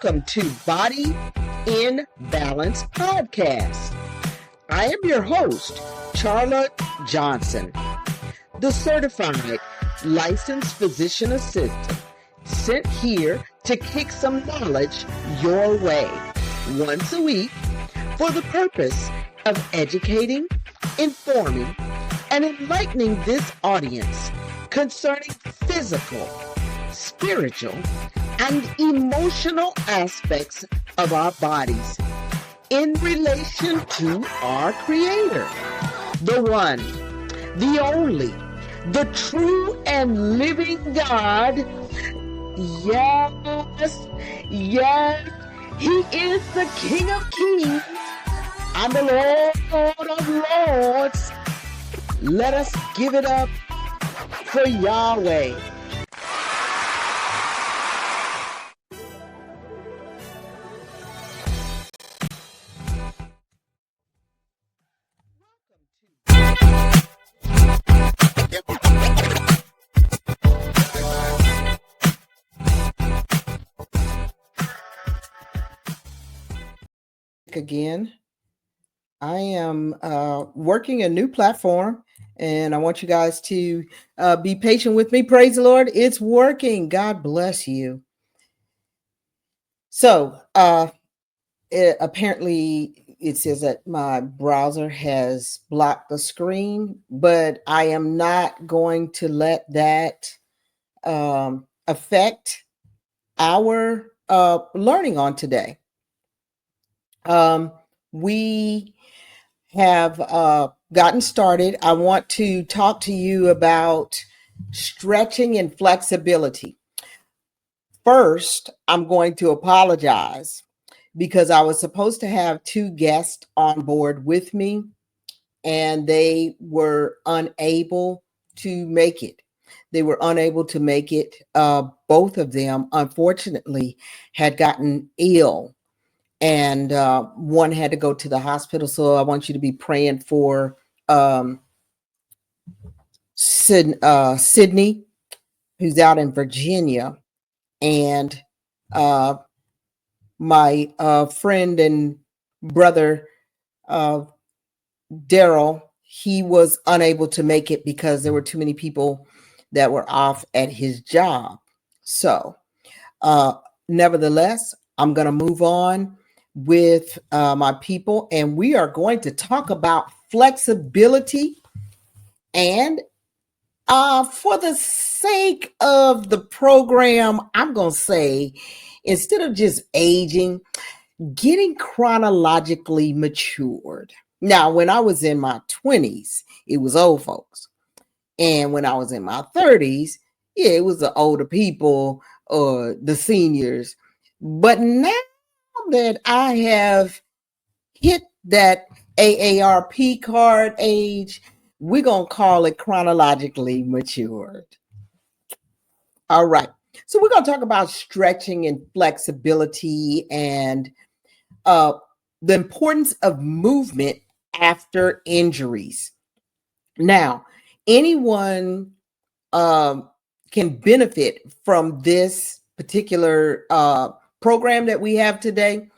Welcome to Body in Balance Podcast. I am your host, Charlotte Johnson, the certified licensed physician assistant, sent here to kick some knowledge your way once a week for the purpose of educating, informing, and enlightening this audience concerning physical, spiritual, and emotional aspects of our bodies in relation to our Creator, the one, the only, the true and living God. Yes, yes, He is the King of Kings and the Lord of Lords. Let us give it up for Yahweh. Again, I am working a new platform, and I want you guys to be patient with me. Praise the Lord, it's working. God bless you. So apparently it says that my browser has blocked the screen, but I am not going to let that affect our learning on today. We have gotten started. I want to talk to you about stretching and flexibility. First, I'm going to apologize because I was supposed to have two guests on board with me, and they were unable to make it. Both of them, unfortunately, had gotten ill, and one had to go to the hospital. So I want you to be praying for Sydney, who's out in Virginia, and my friend and brother, Daryl. He was unable to make it because there were too many people that were off at his job. So nevertheless, I'm going to move on with my people, and we are going to talk about flexibility. And for the sake of the program, I'm going to say, instead of just aging, getting chronologically matured. Now, when I was in my 20s, it was old folks. And when I was in my 30s, yeah, it was the older people or the seniors. But now that I have hit that AARP card age, we're going to call it chronologically matured. All right. So we're going to talk about stretching and flexibility and the importance of movement after injuries. Now, anyone can benefit from this particular program that we have today,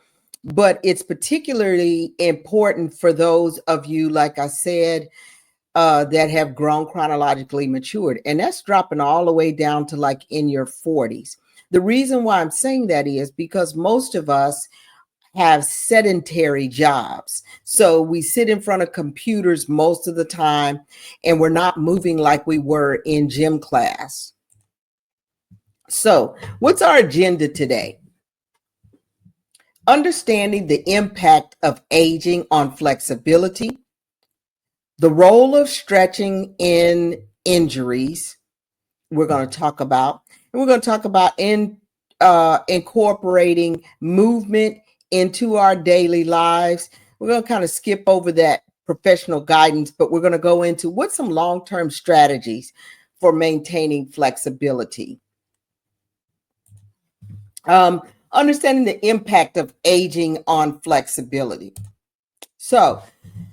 but it's particularly important for those of you, like I said, that have grown chronologically matured, and that's dropping all the way down to like in your 40s. The reason why I'm saying that is because most of us have sedentary jobs. So we sit in front of computers most of the time, and we're not moving like we were in gym class. So what's our agenda today? Understanding the impact of aging on flexibility, the role of stretching in injuries, we're going to talk about, and we're going to talk about incorporating movement into our daily lives. We're going to kind of skip over that professional guidance, but we're going to go into what's some long-term strategies for maintaining flexibility. Understanding the impact of aging on flexibility. So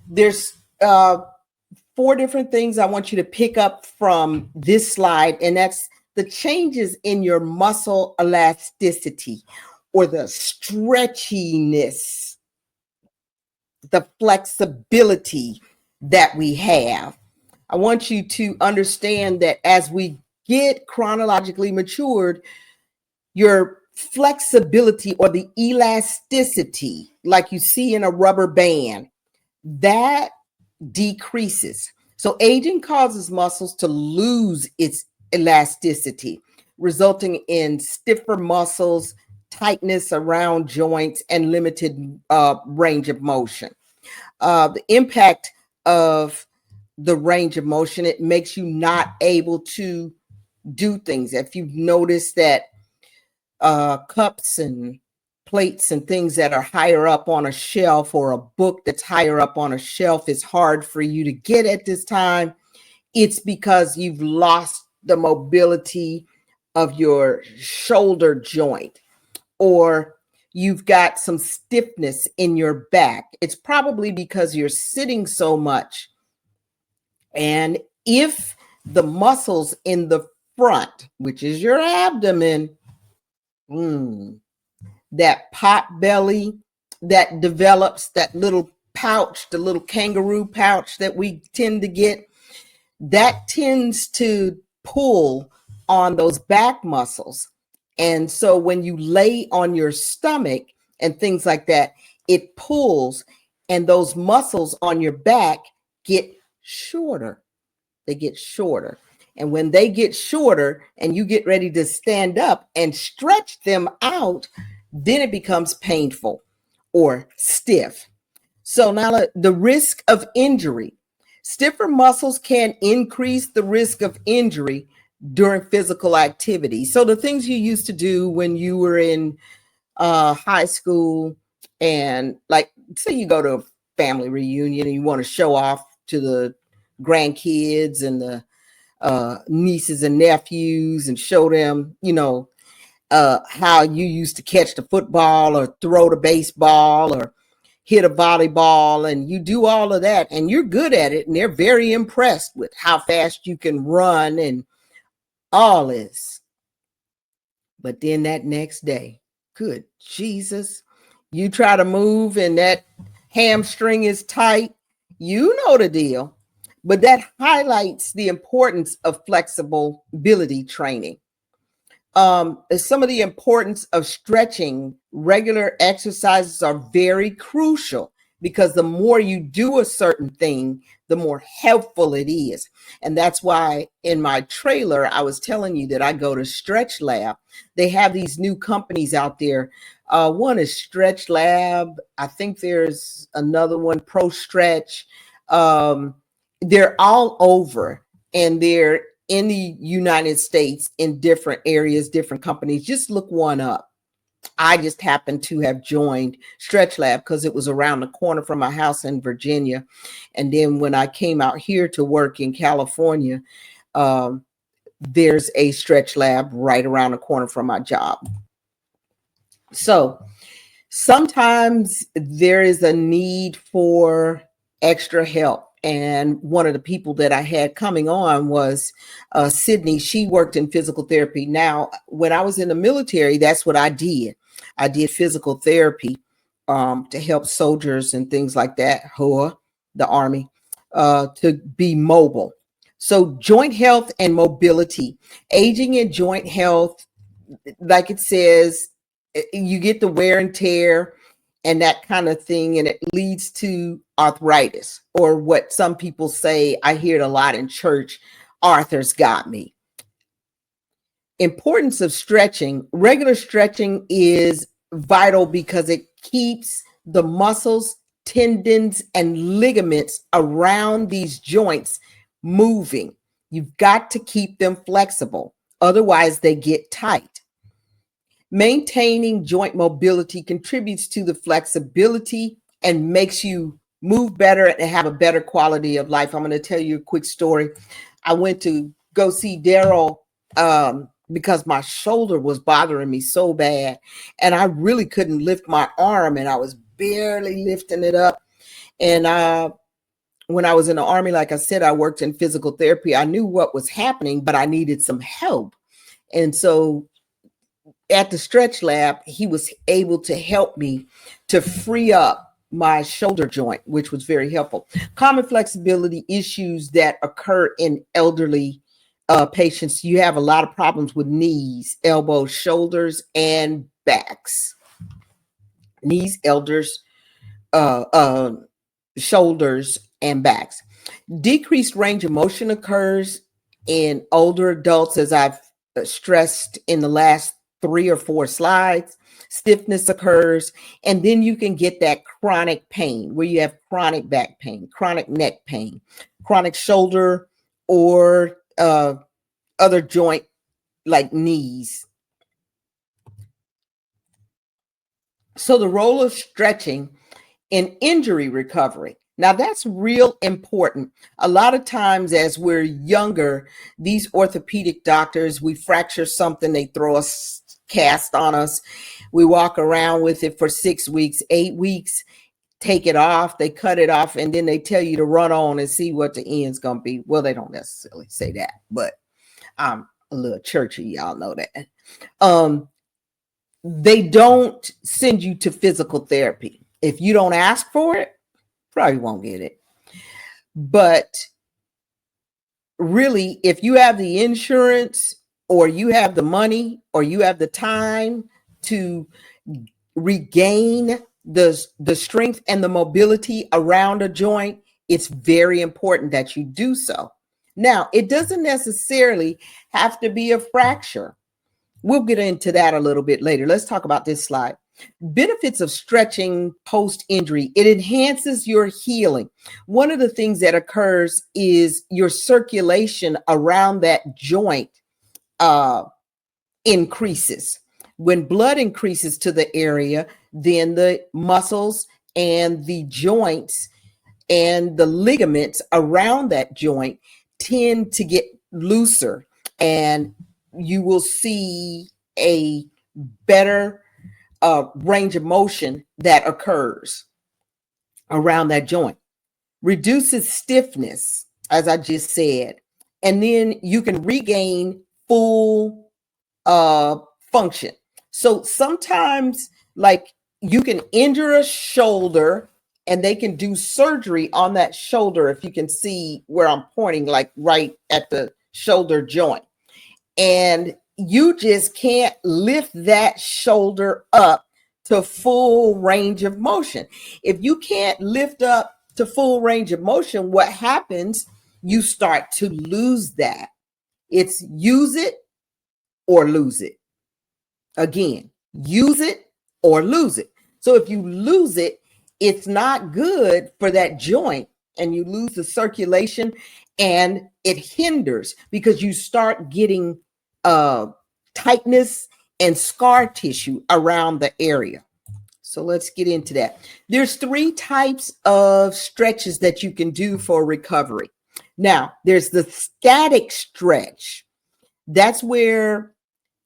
there's 4 different things I want you to pick up from this slide, and that's the changes in your muscle elasticity. or the stretchiness, the flexibility that we have. I want you to understand that as we get chronologically matured, your flexibility or the elasticity, like you see in a rubber band, that decreases. So aging causes muscles to lose its elasticity, resulting in stiffer muscles, tightness around joints, and limited range of motion. The impact of the range of motion, it makes you not able to do things. If you've noticed that cups and plates and things that are higher up on a shelf, or a book that's higher up on a shelf, is hard for you to get at this time, it's because you've lost the mobility of your shoulder joint, or you've got some stiffness in your back. It's probably because you're sitting so much. And if the muscles in the front, which is your abdomen, that pot belly that develops, that little pouch, the little kangaroo pouch that we tend to get, that tends to pull on those back muscles. And so when you lay on your stomach and things like that, it pulls, and those muscles on your back get shorter. They get shorter. And when they get shorter and you get ready to stand up and stretch them out, then it becomes painful or stiff. So now the risk of injury. Stiffer muscles can increase the risk of injury during physical activity. So the things you used to do when you were in high school, and like, say you go to a family reunion and you want to show off to the grandkids and the nieces and nephews and show them, how you used to catch the football or throw the baseball or hit a volleyball, and you do all of that and you're good at it, and they're very impressed with how fast you can run and all this. But then that next day, good Jesus, you try to move and that hamstring is tight. You know the deal. But that highlights the importance of flexibility training. Some of the importance of stretching. Regular exercises are very crucial, because the more you do a certain thing, the more helpful it is. And that's why in my trailer, I was telling you that I go to Stretch Lab. They have these new companies out there. One is Stretch Lab. I think there's another one, Pro Stretch. They're all over, and they're in the United States in different areas, different companies. Just look one up. I just happened to have joined Stretch Lab because it was around the corner from my house in Virginia. And then when I came out here to work in California, there's a Stretch Lab right around the corner from my job. So sometimes there is a need for extra help. And one of the people that I had coming on was Sydney. She worked in physical therapy. Now, when I was in the military, that's what I did. I did physical therapy to help soldiers and things like that, HOA, the Army, to be mobile. So joint health and mobility, aging and joint health, like it says, you get the wear and tear and that kind of thing, and it leads to arthritis, or what some people say, I hear it a lot in church, Arthur's got me. Importance of stretching. Regular stretching is vital because it keeps the muscles, tendons, and ligaments around these joints moving. You've got to keep them flexible, otherwise they get tight. Maintaining joint mobility contributes to the flexibility and makes you move better and have a better quality of life. I'm going to tell you a quick story. I went to go see Daryl because my shoulder was bothering me so bad, and I really couldn't lift my arm, and I was barely lifting it up. And when I was in the Army, like I said, I worked in physical therapy. I knew what was happening, but I needed some help. And so at the stretch lab, he was able to help me to free up my shoulder joint, which was very helpful. Common flexibility issues that occur in elderly patients. You have a lot of problems with knees, elbows, shoulders, and backs. Knees, elders, shoulders, and backs. Decreased range of motion occurs in older adults, as I've stressed in the last 3 or 4 slides. Stiffness occurs, and then you can get that chronic pain where you have chronic back pain, chronic neck pain, chronic shoulder, or other joint like knees. So the role of stretching in injury recovery. Now, that's real important. A lot of times, as we're younger, these orthopedic doctors, we fracture something, they throw a cast on us. We walk around with it for 6 weeks, 8 weeks, take it off, they cut it off, and then they tell you to run on and see what the end's going to be. Well, they don't necessarily say that, but I'm a little churchy, y'all know that. They don't send you to physical therapy. If you don't ask for it, probably won't get it. But really, if you have the insurance, or you have the money, or you have the time to regain the strength and the mobility around a joint, it's very important that you do so. Now, it doesn't necessarily have to be a fracture. We'll get into that a little bit later. Let's talk about this slide. Benefits of stretching post-injury. It enhances your healing. One of the things that occurs is your circulation around that joint increases. When blood increases to the area, then the muscles and the joints and the ligaments around that joint tend to get looser, and you will see a better range of motion that occurs around that joint. Reduces stiffness, as I just said, and then you can regain full function. So sometimes, like, you can injure a shoulder and they can do surgery on that shoulder, if you can see where I'm pointing, like right at the shoulder joint. And you just can't lift that shoulder up to full range of motion. If you can't lift up to full range of motion, what happens? You start to lose that. It's use it or lose it. Again, use it or lose it. So if you lose it, it's not good for that joint, and you lose the circulation, and it hinders because you start getting tightness and scar tissue around the area. So let's get into that. There's 3 types of stretches that you can do for recovery. Now, there's the static stretch. That's where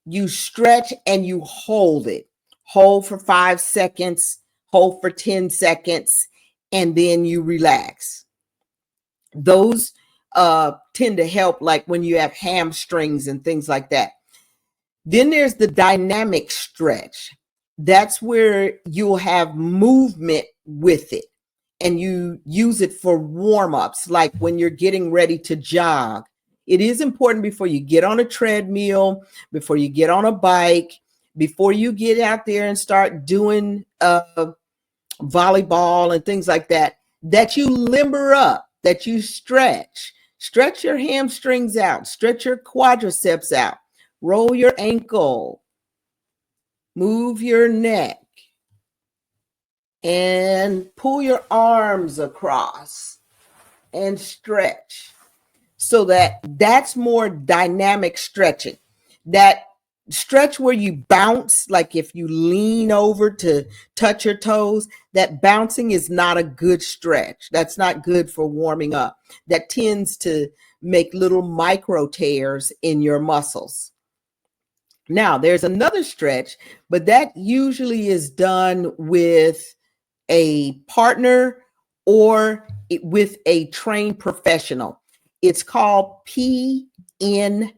you stretch and you hold it. Hold for 5 seconds, hold for 10 seconds, and then you relax. Those tend to help, like when you have hamstrings and things like that. Then there's the dynamic stretch. That's where you'll have movement with it, and you use it for warm-ups, like when you're getting ready to jog. It is important before you get on a treadmill, before you get on a bike, before you get out there and start doing volleyball and things like that, that you limber up, that you stretch your hamstrings out, stretch your quadriceps out, roll your ankle, move your neck, and pull your arms across and stretch. So that's more dynamic stretching. That stretch where you bounce, like if you lean over to touch your toes, that bouncing is not a good stretch. That's not good for warming up. That tends to make little micro tears in your muscles. Now, there's another stretch, but that usually is done with a partner or with a trained professional. It's called PNF.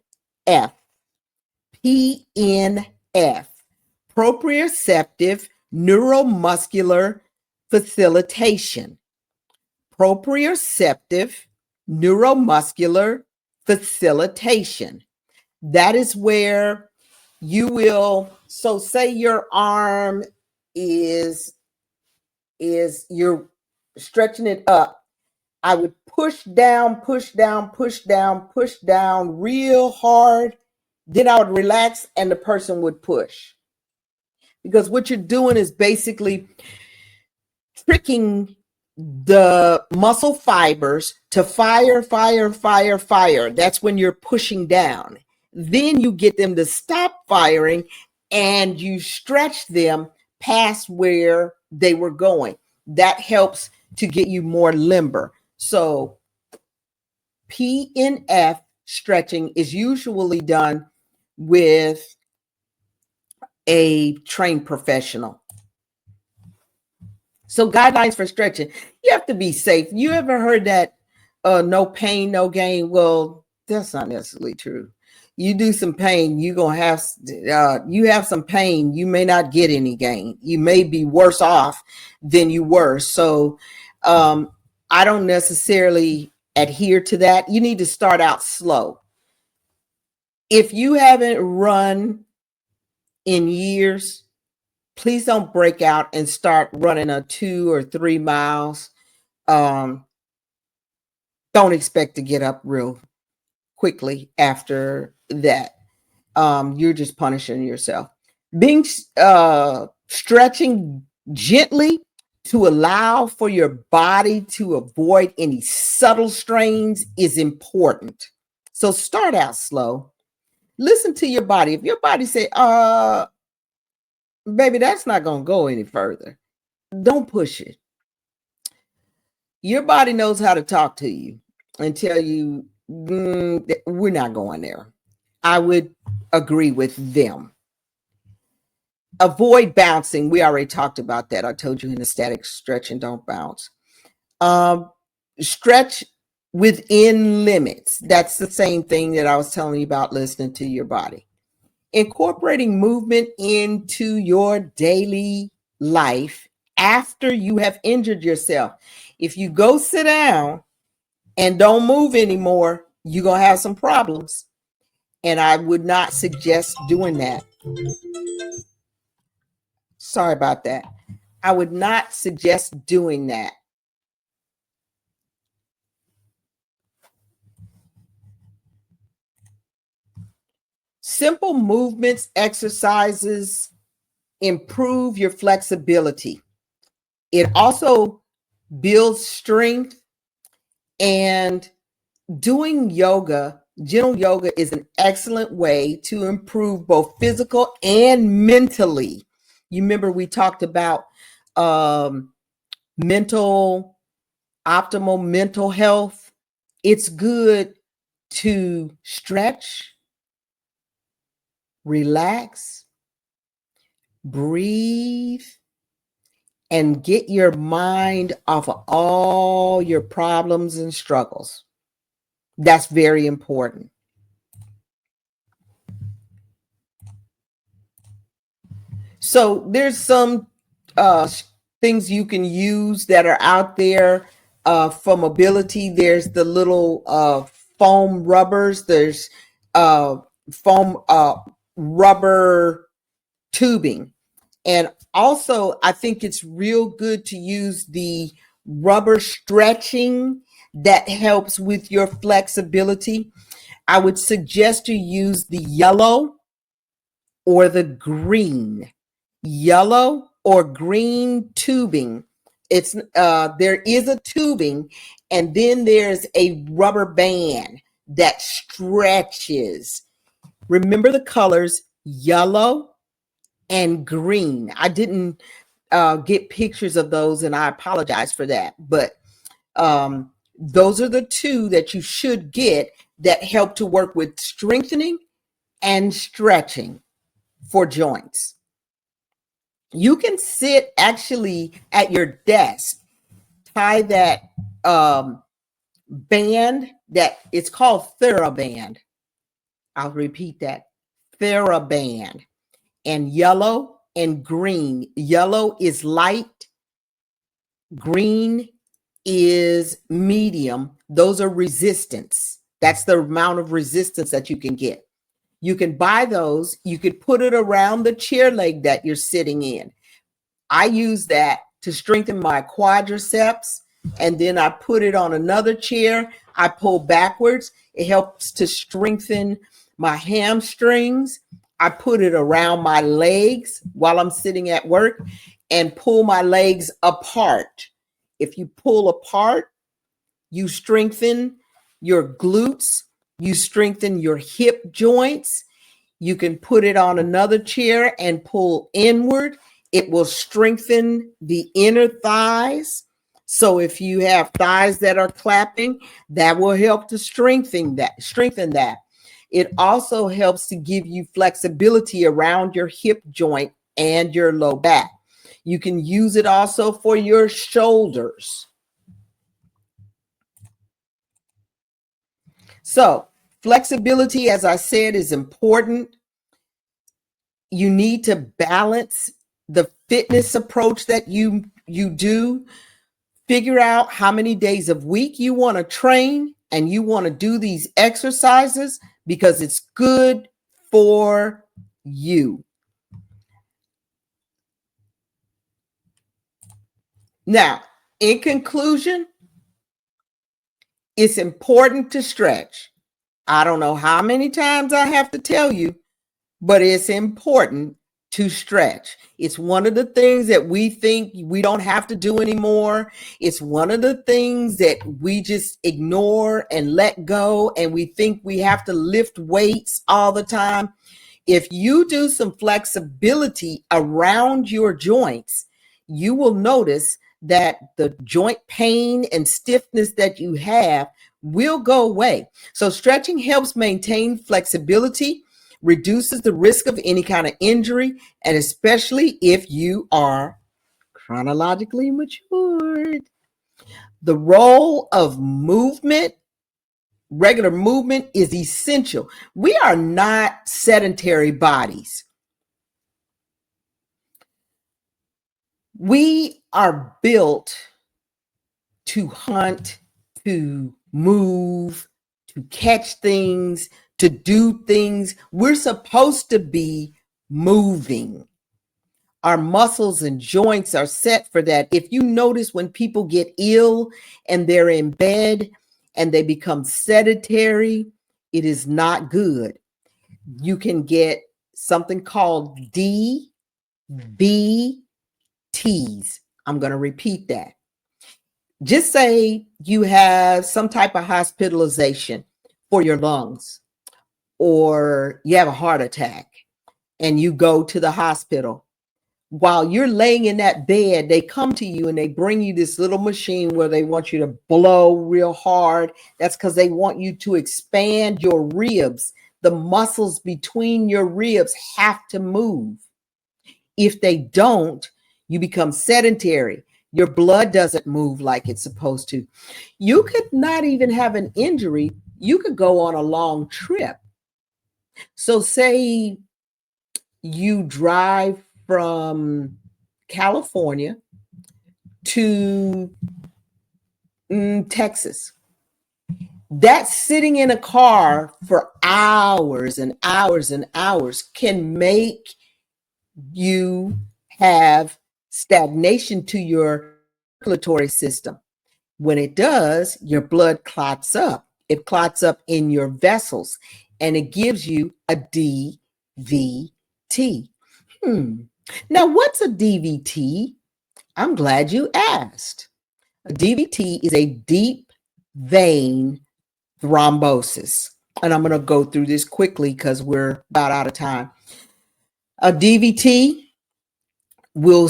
PNF. F, proprioceptive neuromuscular facilitation. Proprioceptive neuromuscular facilitation. That is where you will, so say your arm is you're stretching it up. I would push down, push down, push down, push down real hard. Then I would relax and the person would push. Because what you're doing is basically tricking the muscle fibers to fire, fire, fire, fire. That's when you're pushing down. Then you get them to stop firing and you stretch them past where they were going. That helps to get you more limber. So P and F stretching is usually done with a trained professional. So guidelines for stretching, you have to be safe. You ever heard that no pain, no gain? Well, that's not necessarily true. You do some pain, you're going to have, you have some pain, you may not get any gain. You may be worse off than you were. So I don't necessarily adhere to that. You need to start out slow. If you haven't run in years, please don't break out and start running a 2 or 3 miles. Don't expect to get up real quickly after that. You're just punishing yourself. Being stretching gently to allow for your body to avoid any subtle strains is important. So start out slow. Listen to your body. If your body say, baby, that's not going to go any further, don't push it. Your body knows how to talk to you and tell you, we're not going there. I would agree with them. Avoid bouncing. We already talked about that. I told you in the static stretching, don't bounce. Stretch within limits. That's the same thing that I was telling you about, listening to your body. Incorporating movement into your daily life after you have injured yourself. If you go sit down and don't move anymore, you're going to have some problems. And I would not suggest doing that. Sorry about that. I would not suggest doing that. Simple movements, exercises improve your flexibility. It also builds strength, and doing yoga, gentle yoga, is an excellent way to improve both physical and mentally. You remember we talked about optimal mental health. It's good to stretch, relax, breathe, and get your mind off of all your problems and struggles. That's very important. So there's some things you can use that are out there for mobility. There's the little foam rubbers. There's foam rubber tubing. And also, I think it's real good to use the rubber stretching that helps with your flexibility. I would suggest you use the yellow or the green. Yellow or green tubing. It's there is a tubing, and then there's a rubber band that stretches. Remember the colors yellow and green. I didn't get pictures of those, and I apologize for that. But those are the two that you should get that help to work with strengthening and stretching for joints. You can sit actually at your desk, tie that band that it's called TheraBand. I'll repeat that, TheraBand. and yellow and green. Yellow is light, green is medium. Those are resistance. That's the amount of resistance that you can get. You can buy those. You could put it around the chair leg that you're sitting in. I use that to strengthen my quadriceps, and then I put it on another chair. I pull backwards. It helps to strengthen my hamstrings. I put it around my legs while I'm sitting at work and pull my legs apart. If you pull apart, you strengthen your glutes, you strengthen your hip joints. You can put it on another chair and pull inward. It will strengthen the inner thighs. So if you have thighs that are clapping, that will help to strengthen that. It also helps to give you flexibility around your hip joint and your low back. You can use it also for your shoulders. So flexibility, as I said, is important. You need to balance the fitness approach that you do. Figure out how many days a week you want to train and you want to do these exercises because it's good for you. Now, in conclusion, it's important to stretch. I don't know how many times I have to tell you, but it's important to stretch. It's one of the things that we think we don't have to do anymore. It's one of the things that we just ignore and let go, and we think we have to lift weights all the time. If you do some flexibility around your joints, you will notice that the joint pain and stiffness that you have will go away. So stretching helps maintain flexibility, reduces the risk of any kind of injury, and especially if you are chronologically matured. The role of movement, regular movement, is essential. We are not sedentary bodies. We are built to hunt, to move, to catch things, to do things. We're supposed to be moving. Our muscles and joints are set for that. If you notice when people get ill and they're in bed and they become sedentary, it is not good. You can get something called DVTs. I'm going to repeat that. Just say you have some type of hospitalization for your lungs, or you have a heart attack and you go to the hospital. While you're laying in that bed, they come to you and they bring you this little machine where they want you to blow real hard. That's because they want you to expand your ribs. The muscles between your ribs have to move. If they don't, you become sedentary. Your blood doesn't move like it's supposed to. You could not even have an injury. You could go on a long trip. So say you drive from California to Texas. That's sitting in a car for hours and hours and hours can make you have stagnation to your circulatory system. When it does, your blood clots up. It clots up in your vessels and it gives you a DVT. Now, what's a DVT? I'm glad you asked. A DVT is a deep vein thrombosis. And I'm going to go through this quickly because we're about out of time. A DVT will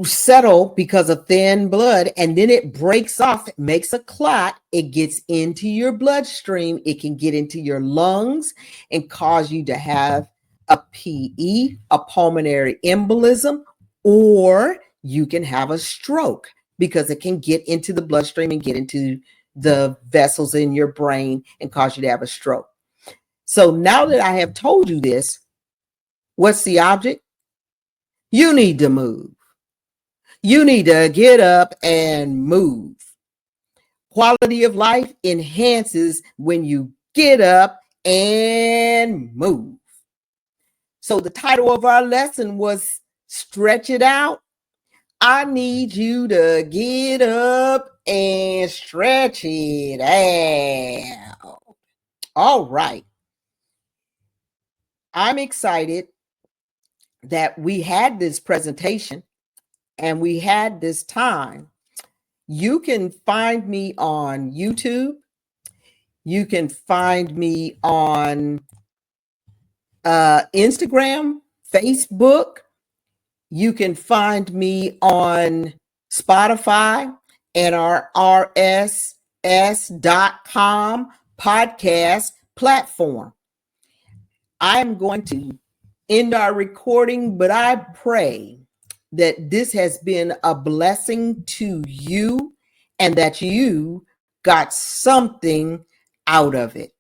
settle because of thin blood, and then it breaks off, it makes a clot, it gets into your bloodstream, it can get into your lungs and cause you to have a PE, a pulmonary embolism, or you can have a stroke because it can get into the bloodstream and get into the vessels in your brain and cause you to have a stroke. So now that I have told you this, What's the object? You need to move. You need to get up and move. Quality of life enhances when you get up and move. So the title of our lesson was Stretch It Out. I need you to get up and stretch it out. All right. I'm excited that we had this presentation and we had this time. You can find me on YouTube. You can find me on Instagram, Facebook. You can find me on Spotify and our rss.com podcast platform. I'm going to end our recording, but I pray that this has been a blessing to you and that you got something out of it.